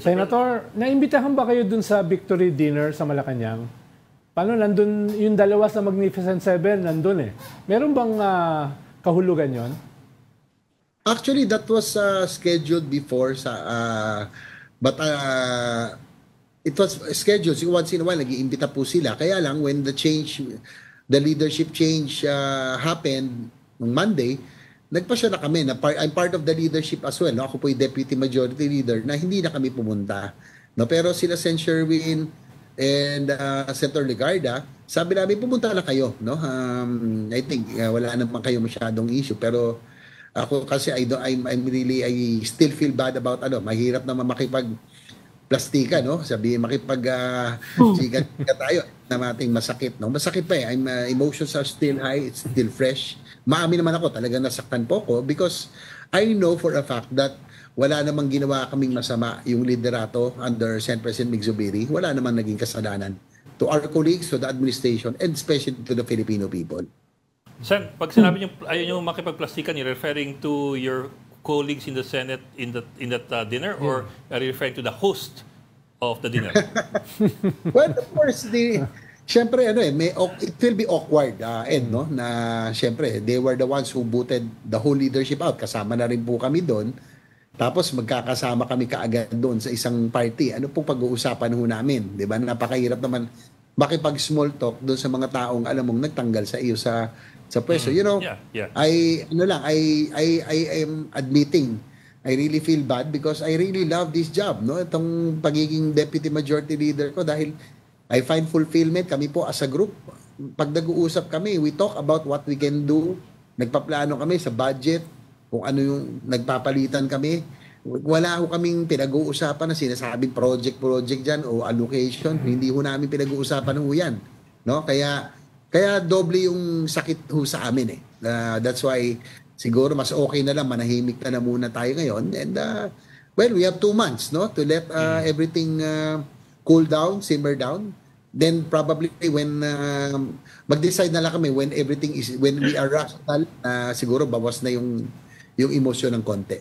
Senator, naimbitahan ba kayo dun sa victory dinner sa Malacanang? Paano nandun yung dalawa sa Magnificent Seven, nandun eh. Meron bang kahulugan yon? Actually, that was scheduled before but it was scheduled. So once in a while, nag-iimbita po sila. Kaya lang, when the leadership change happened on Monday, nagpasya na kami na I'm part of the leadership as well. No? Ako po yung deputy majority leader na hindi na kami pumunta. No? Pero sila Sen. Sherwin and Senator Legarda, sabi namin pumunta na kayo. No? I think wala naman kayo masyadong issue. Pero ako kasi I still feel bad about mahirap naman plastika, no? Sabi chika tayo na mating masakit, no? Masakit pa eh. Emotions are still high, it's still fresh. Maamin naman ako, talagang nasaktan po ko because I know for a fact that wala namang ginawa kaming masama yung liderato under Sen. President Mig Zubiri. Wala namang naging kasalanan to our colleagues, to the administration, and especially to the Filipino people. Sen, pag sinabi niyo ayaw niyo makipagplastikan, you're referring to your colleagues in the Senate in that dinner, or are you referring to the host of the dinner? Well, of course, siyempre, it will be awkward, Ed, no? Na, siyempre, they were the ones who booted the whole leadership out. Kasama na rin po kami doon. Tapos, magkakasama kami kaagad doon sa isang party. Ano pong pag-uusapan ho namin? Di ba? Napakahirap naman makipag-small talk doon sa mga taong, alam mong, nagtanggal sa iyo sa pwesto. You know, I am admitting, I really feel bad because I really love this job, no? Itong pagiging deputy majority leader ko dahil I find fulfillment. Kami po as a group, pag nag-uusap kami, we talk about what we can do. Nagpaplano kami sa budget, kung ano yung nagpapalitan kami. Wala ho kaming pinag-uusapan na sinasabing project dyan o allocation. Hindi ho namin pinag-uusapan ho yan. No? Kaya doble yung sakit ho sa amin eh. That's why siguro mas okay na lang, manahimik na muna tayo ngayon. And well, we have 2 months, no, to let everything cool down, simmer down. Then probably when mag-decide na lang kami when we are rational, siguro bawas na yung emosyon ng konti.